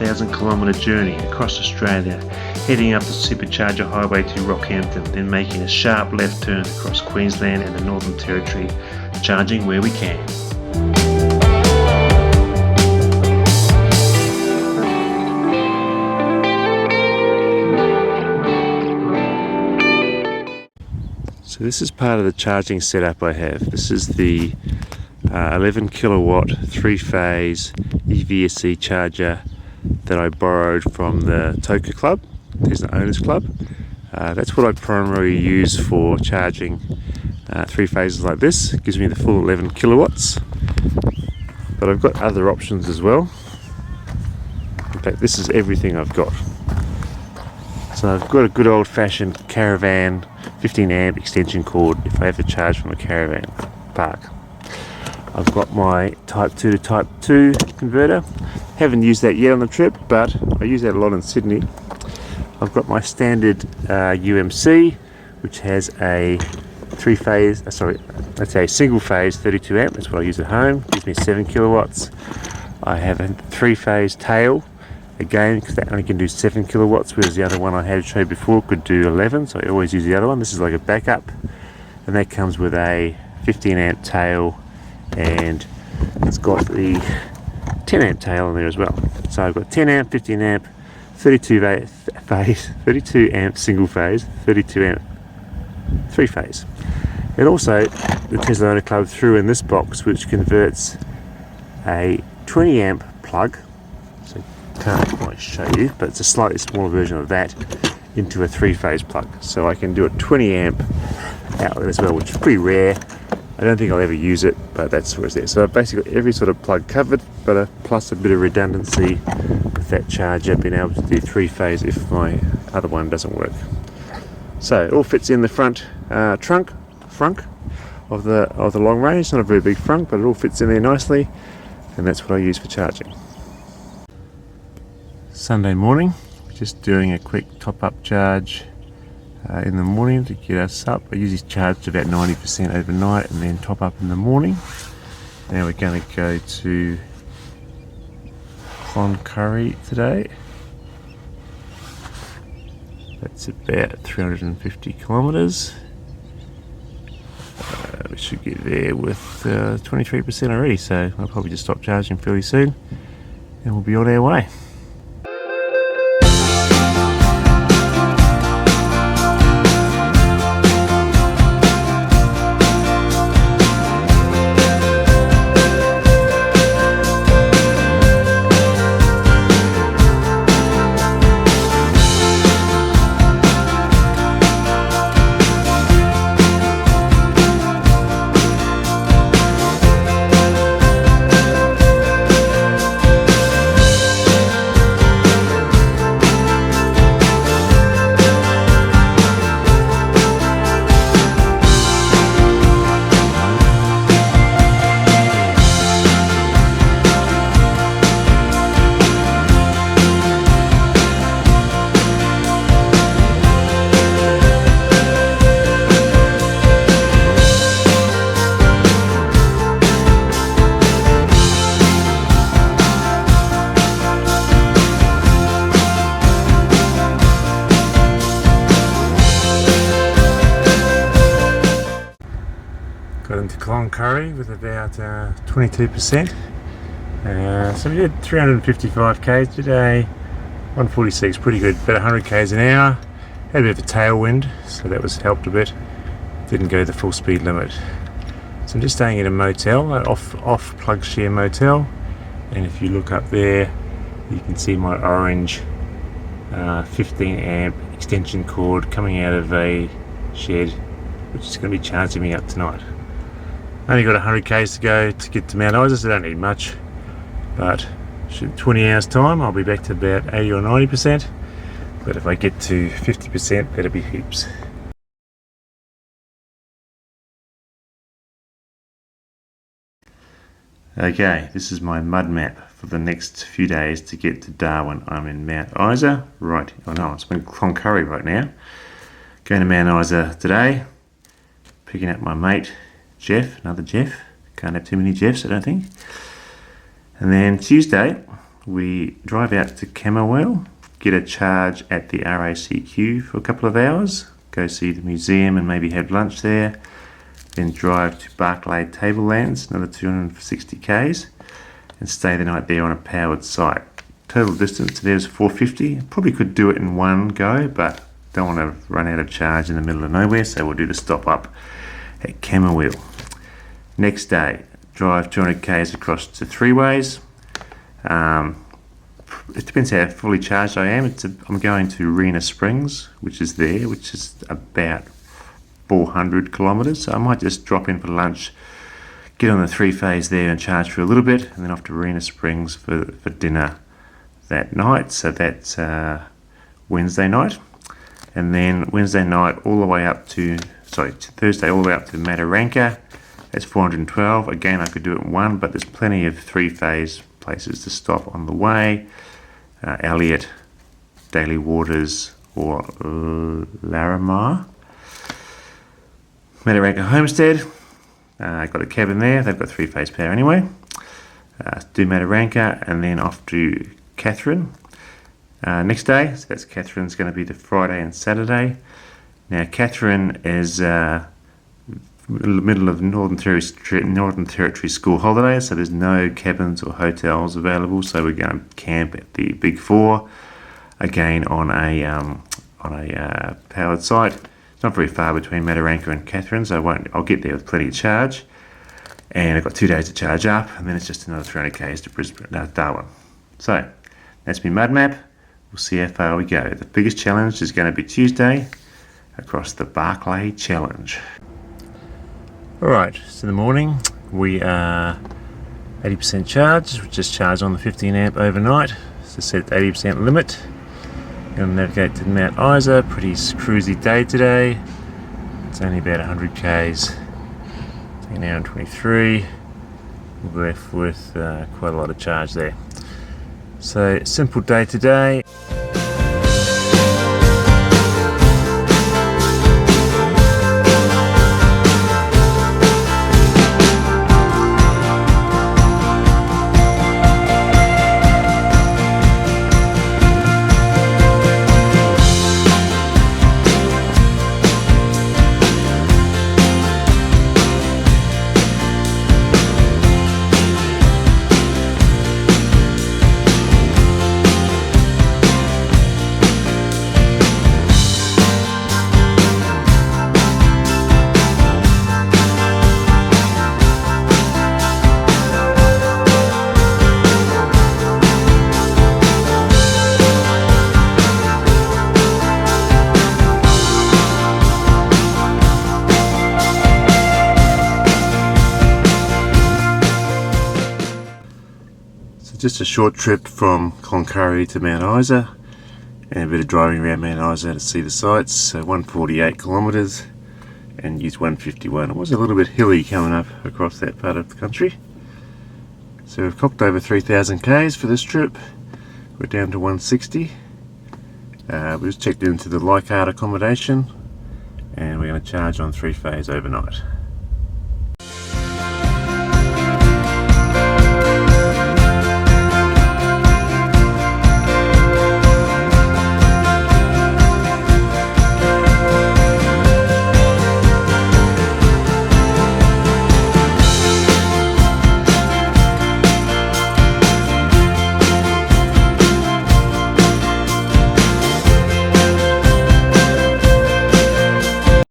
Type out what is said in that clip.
1,000-kilometre journey across Australia, heading up the Supercharger Highway to Rockhampton, then making a sharp left turn across Queensland and the Northern Territory, charging where we can. So this is part of the charging setup I have. This is the 11 kilowatt 3-phase EVSE charger that I borrowed from the Toka Club. There's the Owners Club. That's what I primarily use for charging 3 phases like this. It gives me the full 11 kilowatts. But I've got other options as well. In fact, this is everything I've got. So I've got a good old-fashioned caravan 15 amp extension cord if I have to charge from a caravan park. I've got my Type 2 to Type 2 converter. Haven't used that yet on the trip, but I use that a lot in Sydney. I've got my standard UMC, which has a single phase 32 amp. That's what I use at home. Gives me 7 kilowatts. I have a 3-phase tail. Again, because that only can do 7 kilowatts, whereas the other one I had showed before could do 11, so I always use the other one. This is like a backup, and that comes with a 15 amp tail, and it's got the 10 amp tail in there as well. So I've got 10 amp, 15 amp, 32 amp single phase, 32 amp 3 phase. And also the Tesla Owner Club threw in this box, which converts a 20 amp plug. So can't quite show you, but it's a slightly smaller version of that, into a 3-phase plug. So I can do a 20 amp outlet as well, which is pretty rare. I don't think I'll ever use it, but that's where it's there. So I've basically got every sort of plug covered, but plus a bit of redundancy with that charger, being able to do 3-phase if my other one doesn't work. So it all fits in the front trunk of the long range. It's not a very big front, but it all fits in there nicely, and that's what I use for charging. Sunday morning, just doing a quick top-up charge in the morning to get us up. I usually charge to about 90% overnight and then top up in the morning. Now we're going to go to Cloncurry today. That's about 350 kilometres. We should get there with 23% already, so I'll probably just stop charging fairly soon and we'll be on our way. Got into Cloncurry with about 22%. So we did 355 k's today, 146, pretty good, about 100 k's an hour. Had a bit of a tailwind, so that was helped a bit. Didn't go the full speed limit. So I'm just staying in a motel, an off plug share motel, and if you look up there, you can see my orange 15 amp extension cord coming out of a shed, which is going to be charging me up tonight. Only got 100 k's to go to get to Mount Isa, so I don't need much, but 20 hours time I'll be back to about 80 or 90%, but if I get to 50%, that'll be heaps. Okay, this is my mud map for the next few days to get to Darwin. I'm in Mount Isa, right, oh no, I'm in Cloncurry right now. Going to Mount Isa today, picking up my mate Jeff, another Jeff. Can't have too many Jeffs, I don't think. And then Tuesday, we drive out to Camberwell, get a charge at the RACQ for a couple of hours, go see the museum and maybe have lunch there, then drive to Barclay Tablelands, another 260 k's, and stay the night there on a powered site. Total distance there's 450. Probably could do it in one go, but don't want to run out of charge in the middle of nowhere, so we'll do the stop up at Camberwell. Next day, drive 200 k's across to Three Ways. It depends how fully charged I am. I'm going to Rena Springs, which is there, which is about 400 kilometres. So I might just drop in for lunch, get on the 3-phase there and charge for a little bit, and then off to Rena Springs for dinner that night. So that's Wednesday night. And then Wednesday night all the way up to, Thursday all the way up to Mataranka. That's 412. Again, I could do it in one, but there's plenty of 3-phase places to stop on the way. Elliot, Daily Waters, or Larimar. Mataranka Homestead. Got a cabin there. They've got 3-phase power anyway. Do Mataranka and then off to Catherine. Next day, so that's Catherine's going to be the Friday and Saturday. Now Catherine is middle of Northern Territory school holidays, so there's no cabins or hotels available. So we're going to camp at the Big Four, again on a powered site. It's not very far between Mataranka and Catherine, so I'll get there with plenty of charge. And I've got 2 days to charge up, and then it's just another 300 k's to Brisbane, Darwin. So that's my mud map. We'll see how far we go. The biggest challenge is going to be Tuesday across the Barclay Challenge. Alright, so in the morning we are 80% charged. We just charged on the 15 amp overnight, so set 80% limit. Going to navigate to Mount Isa. Pretty cruisy day today. It's only about 100 k's. An hour and 23. We're left with quite a lot of charge there. So simple day today. Just a short trip from Cloncurry to Mount Isa, and a bit of driving around Mount Isa to see the sights. So 148 kilometres and use 151. It was a little bit hilly coming up across that part of the country. So we've cocked over 3,000 k's for this trip. We're down to 160. We just checked into the Leichhardt accommodation, and we're going to charge on 3-phase overnight.